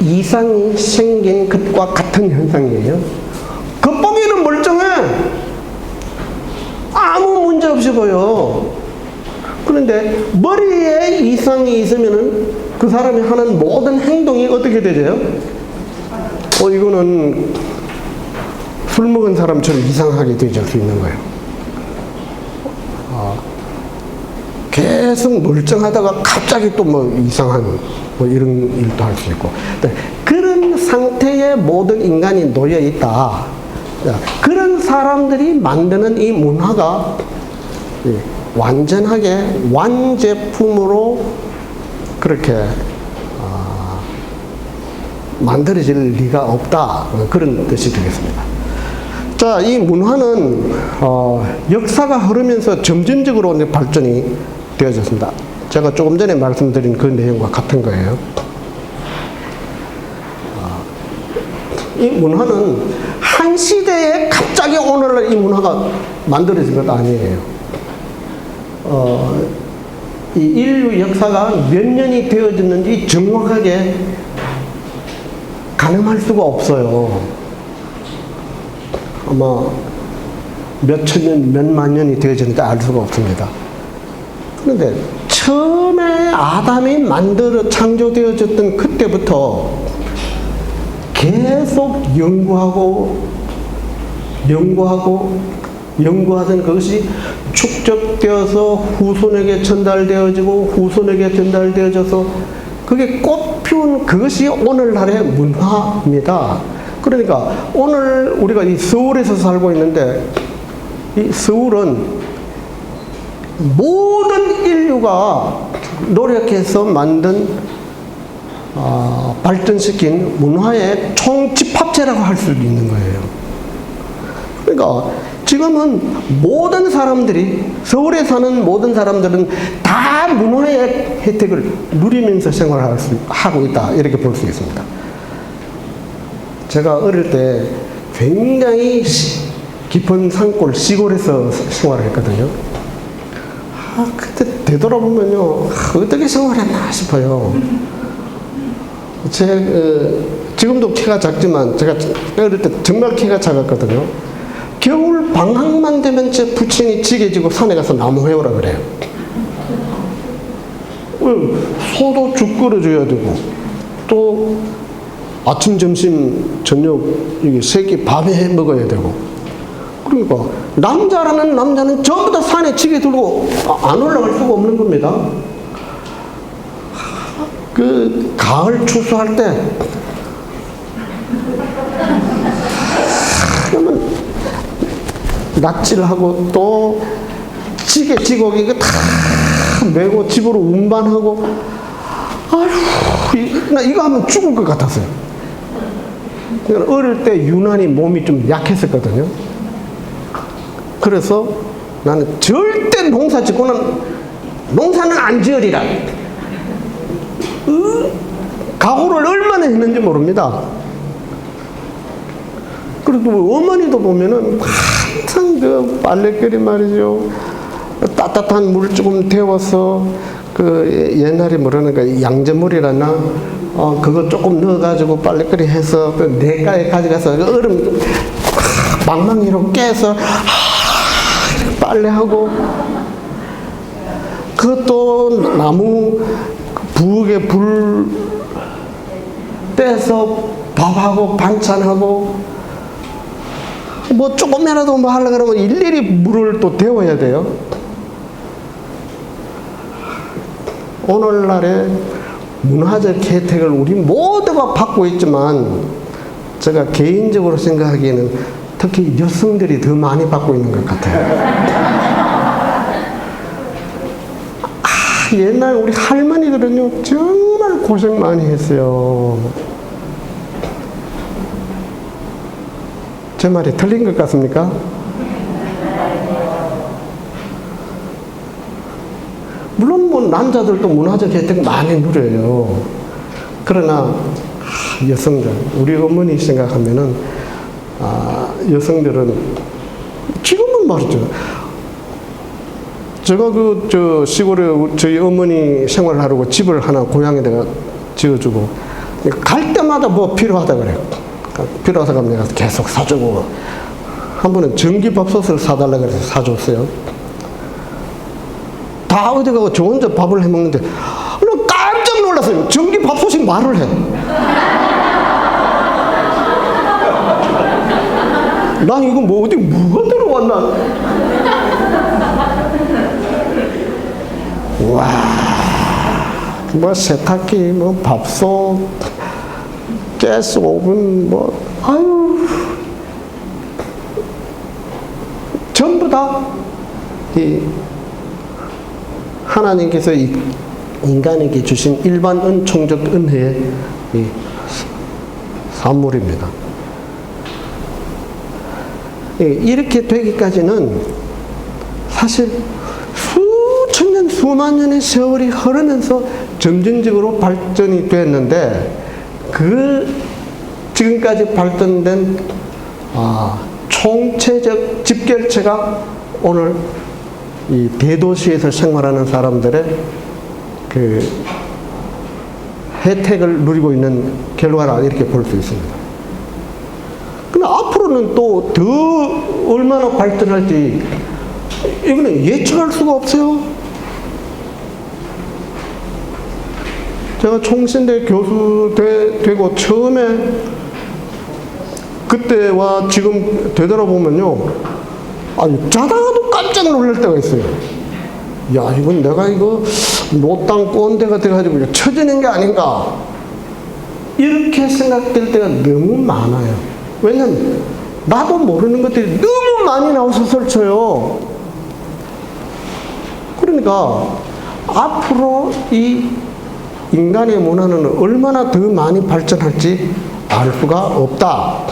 이상이 생긴 것과 같은 현상이에요. 겉보기는 멀쩡해. 아무 문제 없이 보여. 그런데 머리에 이상이 있으면은 그 사람이 하는 모든 행동이 어떻게 되죠? 이거는 술 먹은 사람처럼 이상하게 되질 수 있는 거예요. 계속 멀쩡하다가 갑자기 또 이상한 이런 일도 할 수 있고 그런 상태에 모든 인간이 놓여 있다. 그런 사람들이 만드는 이 문화가 완전하게 완제품으로 그렇게 만들어질 리가 없다. 그런 뜻이 되겠습니다. 자, 이 문화는 역사가 흐르면서 점진적으로 발전이 되어졌습니다. 제가 조금 전에 말씀드린 그 내용과 같은 거예요. 이 문화는 한 시대에 갑자기 오늘날 이 문화가 만들어진 것 아니에요. 이 인류 역사가 몇 년이 되어졌는지 정확하게 가늠할 수가 없어요. 아마 몇 천 년, 몇 만 년이 되어졌는지 알 수가 없습니다. 그런데 처음에 아담이 창조되어졌던 그때부터 계속 연구하던 그것이 축적되어서 후손에게 전달되어져서 그게 꽃피운 그것이 오늘날의 문화입니다. 그러니까 오늘 우리가 이 서울에서 살고 있는데 이 서울은 모든 인류가 노력해서 만든 발전시킨 문화의 총집합체라고 할 수도 있는 거예요. 그러니까 지금은 모든 사람들이, 서울에 사는 모든 사람들은 다 문화의 혜택을 누리면서 하고 있다, 이렇게 볼 수 있습니다. 제가 어릴 때 굉장히 깊은 산골 시골에서 생활을 했거든요. 그때 되돌아보면요, 어떻게 생활했나 싶어요. 지금도 키가 작지만 제가 어릴 때 정말 키가 작았거든요. 겨울 방학만 되면 제 부친이 지게 지고 산에 가서 나무 해오라 그래요. 소도 죽 끓여줘야 되고, 또 아침, 점심, 저녁 이게 세 끼 밥에 해 먹어야 되고. 그러니까 남자라는 남자는 전부 다 산에 지게 들고 안 올라갈 수가 없는 겁니다. 그 가을 추수할 때 그러면 낯질하고 또 찌개 지고 이거 다 메고 집으로 운반하고, 나 이거 하면 죽을 것 같았어요. 어릴 때 유난히 몸이 좀 약했었거든요. 그래서 나는 절대 농사 짓고는, 농사는 안 지으리라. 각오를 얼마나 했는지 모릅니다. 그래도 어머니도 보면은 항상 그 빨래거리 말이죠. 따뜻한 물 조금 데워서 그 옛날에 뭐라는가 양재물이라나 그거 조금 넣어가지고 빨래거리 해서 그 내가에 가져가서 그 얼음 망망이로 깨서 빨래하고, 그것도 나무 부엌에 불 떼서 밥하고 반찬하고, 뭐 조금이라도 뭐 하려고 그러면 일일이 물을 또 데워야 돼요. 오늘날의 문화적 혜택을 우리 모두가 받고 있지만, 제가 개인적으로 생각하기에는 특히 여성들이 더 많이 받고 있는 것 같아요. 옛날 우리 할머니들은요, 정말 고생 많이 했어요. 제 말이 틀린 것 같습니까? 물론 뭐 남자들도 문화적 혜택 많이 누려요. 그러나 여성들, 우리 어머니 생각하면은 여성들은 지금은 말이죠. 제가 시골에 저희 어머니 생활하려고 집을 하나 고향에다가 지어주고, 갈 때마다 뭐 필요하다 그래요. 필요하다고 하면 내가 계속 사주고, 한 번은 전기밥솥을 사달라 그래서 사줬어요. 다 어디 가고 저 혼자 밥을 해 먹는데 깜짝 놀랐어요. 전기밥솥이 말을 해. 난 이거 뭐 어디 뭐가 들어왔나? 와, 뭐 세탁기, 뭐 밥솥, 가스 오븐, 뭐 아유, 전부 다 이 하나님께서 이 인간에게 주신 일반 은총적 은혜의 이 산물입니다. 이렇게 되기까지는 사실 수천 년, 수만 년의 세월이 흐르면서 점진적으로 발전이 됐는데, 지금까지 발전된 총체적 집결체가 오늘 이 대도시에서 생활하는 사람들의 그 혜택을 누리고 있는 결과라, 이렇게 볼 수 있습니다. 근데 앞으로는 또 더 얼마나 발전할지 이거는 예측할 수가 없어요. 제가 총신대 교수 되고 처음에 그때와 지금 되돌아보면요, 자다가도 깜짝 놀랄 때가 있어요. 야, 이건 내가 노땅 꼰대가 돼가지고 처지는 게 아닌가, 이렇게 생각될 때가 너무 많아요. 왜냐면 나도 모르는 것들이 너무 많이 나와서 설쳐요. 그러니까 앞으로 이 인간의 문화는 얼마나 더 많이 발전할지 알 수가 없다.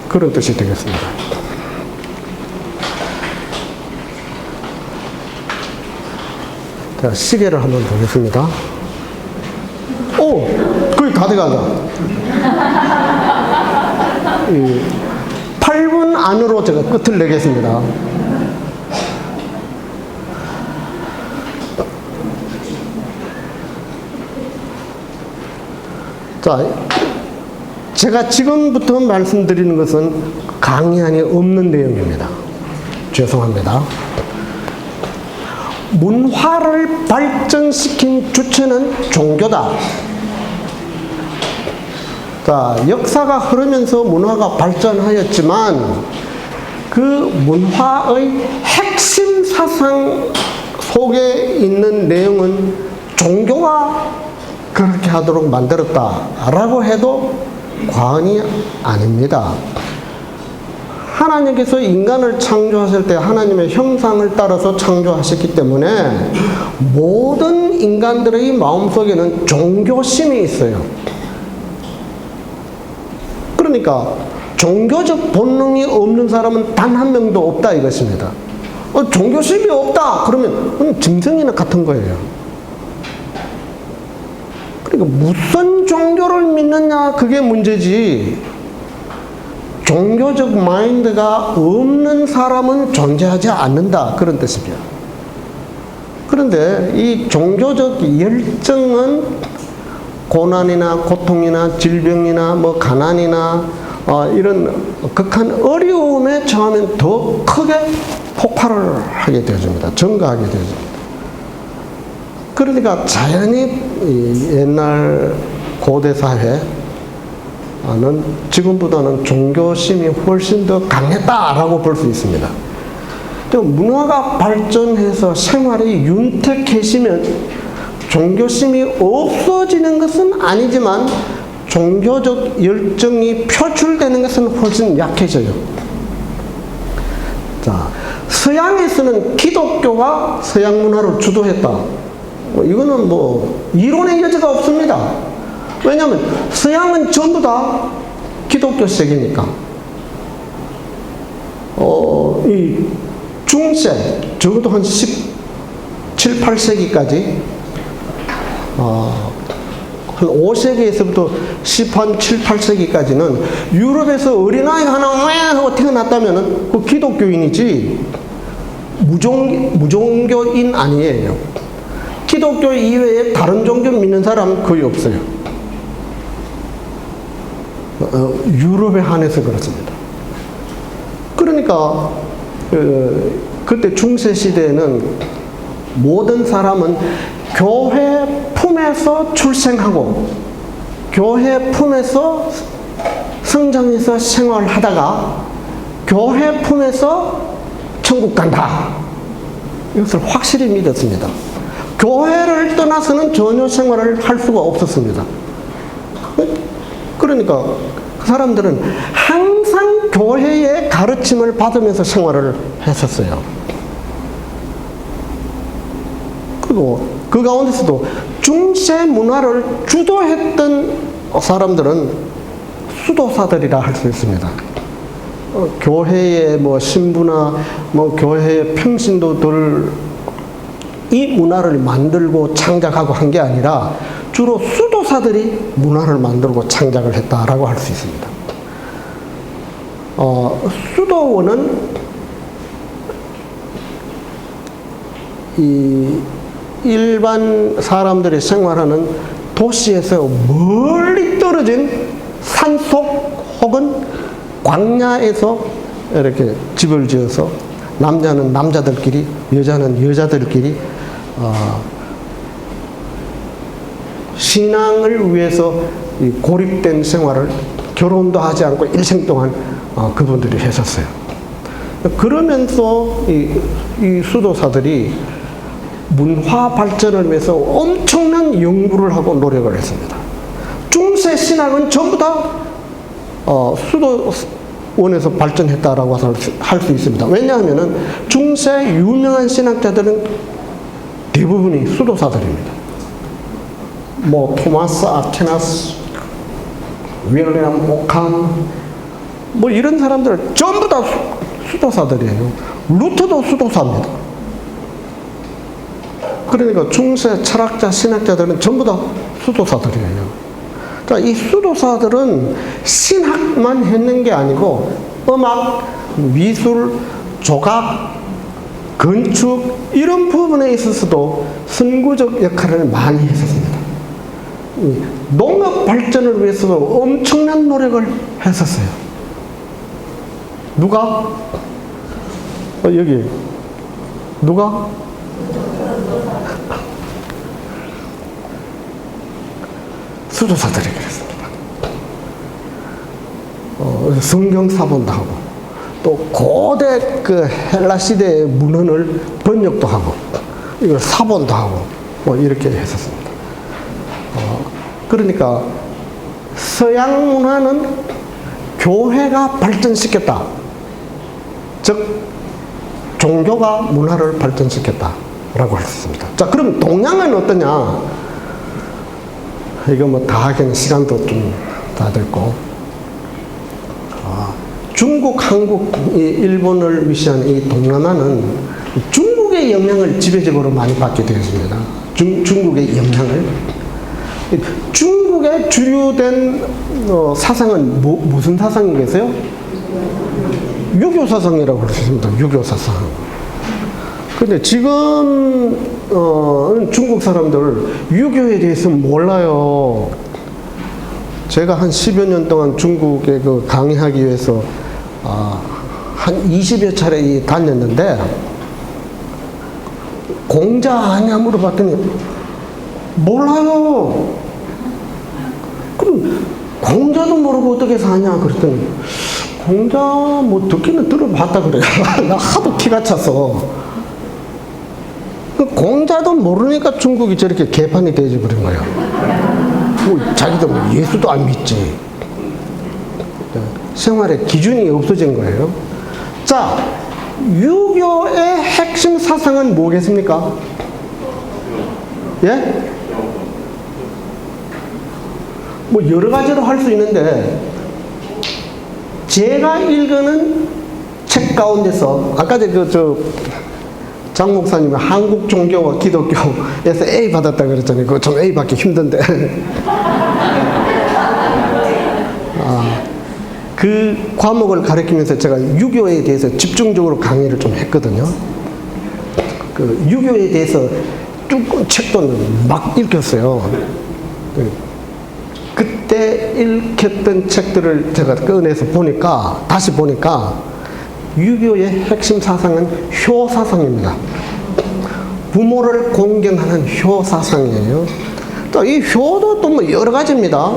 그런 뜻이 되겠습니다. 자, 시계를 한번 보겠습니다. 오! 거의 다 돼간다. 8분 안으로 제가 끝을 내겠습니다. 자, 제가 지금부터 말씀드리는 것은 강의안이 없는 내용입니다. 죄송합니다. 문화를 발전시킨 주체는 종교다. 자, 역사가 흐르면서 문화가 발전하였지만 그 문화의 핵심 사상 속에 있는 내용은 종교가 그렇게 하도록 만들었다라고 해도 과언이 아닙니다. 하나님께서 인간을 창조하실 때 하나님의 형상을 따라서 창조하셨기 때문에 모든 인간들의 마음속에는 종교심이 있어요. 그러니까 종교적 본능이 없는 사람은 단 한 명도 없다 이것입니다. 종교심이 없다 그러면 짐승이나 같은 거예요. 그러니까 무슨 종교를 믿느냐 그게 문제지, 종교적 마인드가 없는 사람은 존재하지 않는다 그런 뜻입니다. 그런데 이 종교적 열정은 고난이나 고통이나 질병이나 뭐 가난이나 이런 극한 어려움에 처하면 더 크게 폭발을 하게 되어집니다. 증가하게 되어집니다. 그러니까 자연히 옛날 고대 사회는 지금보다는 종교심이 훨씬 더 강했다라고 볼 수 있습니다. 또 문화가 발전해서 생활이 윤택해지면 종교심이 없어지는 것은 아니지만 종교적 열정이 표출되는 것은 훨씬 약해져요. 자, 서양에서는 기독교가 서양 문화를 주도했다. 이거는 뭐 이론의 여지가 없습니다. 왜냐하면 서양은 전부 다 기독교 세계니까. 이 중세 적어도 한 17, 8세기까지 한 5세기에서부터 17, 8세기까지는 유럽에서 어린아이가 하나 왜 하고 태어났다면 그 기독교인이지 무종교인 아니에요. 기독교 이외에 다른 종교 믿는 사람은 거의 없어요. 유럽에 한해서 그렇습니다. 그러니까 그때 중세 시대에는 모든 사람은 교회 품에서 출생하고 교회 품에서 성장해서 생활하다가 교회 품에서 천국 간다. 이것을 확실히 믿었습니다. 교회를 떠나서는 전혀 생활을 할 수가 없었습니다. 그러니까 그 사람들은 항상 교회의 가르침을 받으면서 생활을 했었어요. 그리고 그 가운데서도 중세 문화를 주도했던 사람들은 수도사들이라 할 수 있습니다. 교회의 뭐 신부나 뭐 교회의 평신도들 이 문화를 만들고 창작하고 한 게 아니라 주로 수도사들이 문화를 만들고 창작을 했다라고 할 수 있습니다. 수도원은 이 일반 사람들이 생활하는 도시에서 멀리 떨어진 산속 혹은 광야에서 이렇게 집을 지어서 남자는 남자들끼리, 여자는 여자들끼리 신앙을 위해서 고립된 생활을 결혼도 하지 않고 일생 동안 그분들이 했었어요. 그러면서 이 수도사들이 문화 발전을 위해서 엄청난 연구를 하고 노력을 했습니다. 중세 신학은 전부 다 수도원에서 발전했다라고 할 수 있습니다. 왜냐하면 중세 유명한 신학자들은 대부분이 수도사들입니다. 뭐 토마스 아퀴나스, 윌리엄 오칸, 뭐 이런 사람들 전부 다 수도사들이에요. 루터도 수도사입니다. 그러니까 중세 철학자, 신학자들은 전부 다 수도사들이에요. 자, 이 수도사들은 신학만 했는 게 아니고 음악, 미술, 조각, 건축 이런 부분에 있어서도 선구적 역할을 많이 했었습니다. 농업 발전을 위해서도 엄청난 노력을 했었어요. 누가? 여기 누가? 수도사들이 그랬습니다. 성경 사본도 하고, 또 고대 그 헬라 시대의 문헌을 번역도 하고, 이걸 사본도 하고, 뭐 이렇게 했었습니다. 그러니까 서양 문화는 교회가 발전시켰다. 즉, 종교가 문화를 발전시켰다라고 할 수 있습니다. 자, 그럼 동양은 어떠냐? 이거 뭐 다 하기는 시간도 좀 다 됐고, 중국, 한국, 일본을 위시한 이 동남아는 중국의 영향을 지배적으로 많이 받게 되었습니다. 중국의 영향을. 중국의 주류된 사상은 무슨 사상이겠어요? 유교 사상이라고 할 수 있습니다. 유교 사상. 근데 지금 중국 사람들 유교에 대해서 몰라요. 제가 한 10여 년 동안 중국에 그 강의하기 위해서 한 20여 차례 다녔는데, 공자 아냐 물어봤더니 몰라요. 그럼 공자도 모르고 어떻게 사냐 그랬더니 공자 뭐 듣기는 들어봤다 그래요. 나 하도 피가 차서. 공자도 모르니까 중국이 저렇게 개판이 되어져 버린 거예요. 뭐 자기도 뭐 예수도 안 믿지. 생활에 기준이 없어진 거예요. 자, 유교의 핵심 사상은 뭐겠습니까? 예? 뭐 여러 가지로 할 수 있는데, 제가 읽은 책 가운데서 아까 장 목사님이 한국 종교와 기독교에서 A 받았다 그랬잖아요. 그거 좀 A 받기 힘든데. 그 과목을 가르치면서 제가 유교에 대해서 집중적으로 강의를 좀 했거든요. 그 유교에 대해서 쭉 책도 막 읽었어요. 그때 읽혔던 책들을 제가 꺼내서 보니까, 다시 보니까 유교의 핵심 사상은 효 사상입니다. 부모를 공경하는 효 사상이에요. 또 이 효도 또 뭐 여러 가지입니다.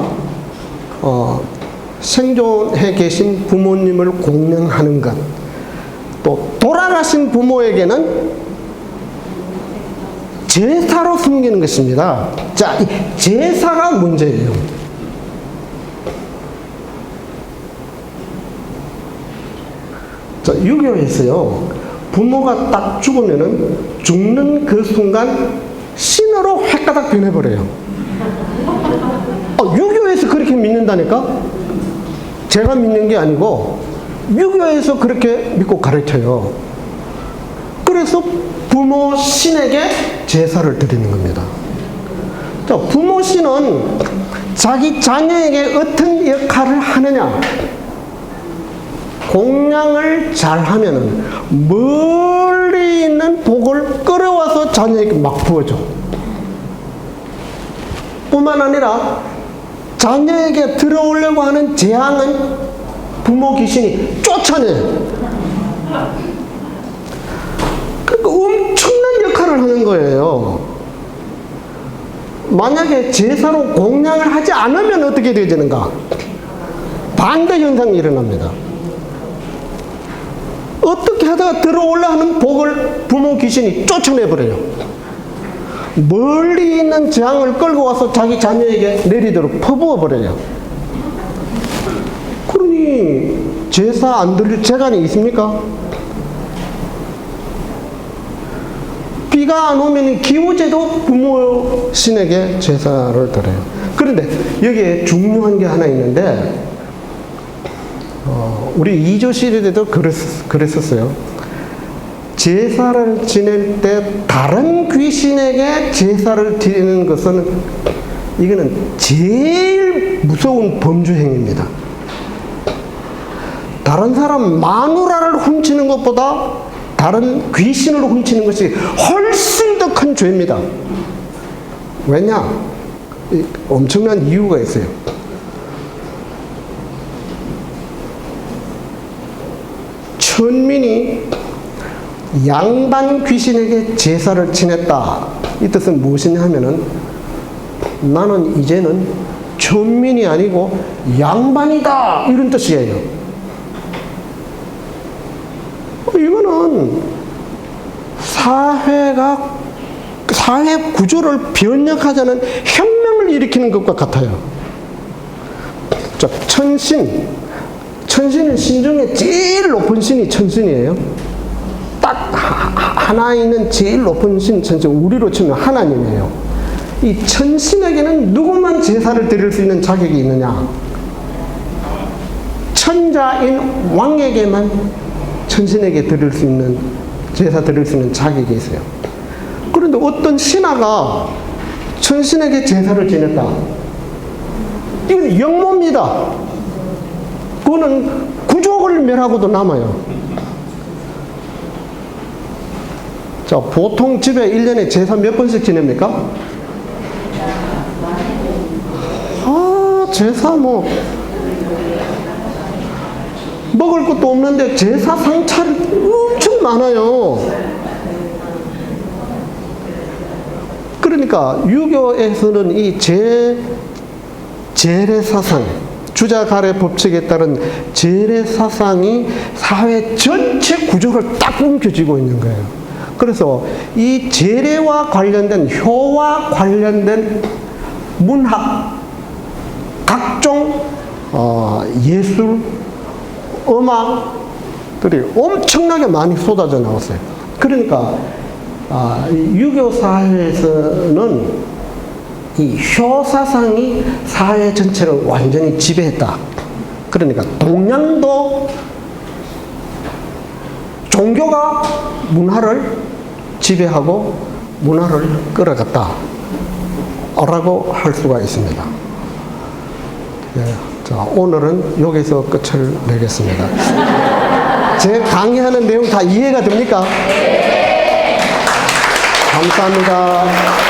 생존해 계신 부모님을 공경하는 것, 또 돌아가신 부모에게는 제사로 섬기는 것입니다. 자, 이 제사가 문제예요. 자, 유교에서요, 부모가 딱 죽으면은 죽는 그 순간 신으로 획가닥 변해버려요. 유교에서 그렇게 믿는다니까? 제가 믿는 게 아니고 유교에서 그렇게 믿고 가르쳐요. 그래서 부모 신에게 제사를 드리는 겁니다. 자, 부모 신은 자기 자녀에게 어떤 역할을 하느냐? 공양을 잘하면은 멀리 있는 복을 끌어와서 자녀에게 막 부어줘. 뿐만 아니라 자녀에게 들어오려고 하는 재앙은 부모 귀신이 쫓아내. 그러니까 엄청난 역할을 하는 거예요. 만약에 제사로 공양을 하지 않으면 어떻게 되어지는가? 반대 현상이 일어납니다. 어떻게 하다가 들어올라 하는 복을 부모 귀신이 쫓아내버려요. 멀리 있는 재앙을 끌고 와서 자기 자녀에게 내리도록 퍼부어버려요. 그러니 제사 안 드릴 재간이 있습니까? 비가 비가 안 오면 기후제도 부모 신에게 제사를 드려요. 그런데 여기에 중요한 게 하나 있는데, 우리 2조 시대에도 그랬었어요. 제사를 지낼 때 다른 귀신에게 제사를 드리는 것은 이거는 제일 무서운 범죄 행위입니다. 다른 사람 마누라를 훔치는 것보다 다른 귀신을 훔치는 것이 훨씬 더 큰 죄입니다. 왜냐? 엄청난 이유가 있어요. 천민이 양반 귀신에게 제사를 지냈다. 이 뜻은 무엇이냐 하면은, 나는 이제는 천민이 아니고 양반이다, 이런 뜻이에요. 이거는 사회 구조를 변혁하자는 혁명을 일으키는 것과 같아요. 자, 천신은 신 중에 제일 높은 신이 천신이에요. 딱 하나 있는 제일 높은 신, 천신, 우리로 치면 하나님이에요. 이 천신에게는 누구만 제사를 드릴 수 있는 자격이 있느냐? 천자인 왕에게만 천신에게 드릴 수 있는, 제사 드릴 수 있는 자격이 있어요. 그런데 어떤 신하가 천신에게 제사를 지냈다. 이건 영모입니다. 그거는 구족을 멸하고도 남아요. 자, 보통 집에 1년에 제사 몇 번씩 지냅니까? 제사 먹을 것도 없는데 제사 상차를 엄청 많아요. 그러니까 유교에서는 이 제례사상, 주자가래 법칙에 따른 제례사상이 사회 전체 구조를 딱 움켜쥐고 있는 거예요. 그래서 이 제례와 관련된, 효와 관련된 문학, 각종 예술, 음악들이 엄청나게 많이 쏟아져 나왔어요. 그러니까 유교 사회에서는 이 효사상이 사회 전체를 완전히 지배했다. 그러니까 동양도 종교가 문화를 지배하고 문화를 끌어갔다 라고 할 수가 있습니다. 네, 자, 오늘은 여기서 끝을 내겠습니다. 제 강의하는 내용 다 이해가 됩니까? 감사합니다.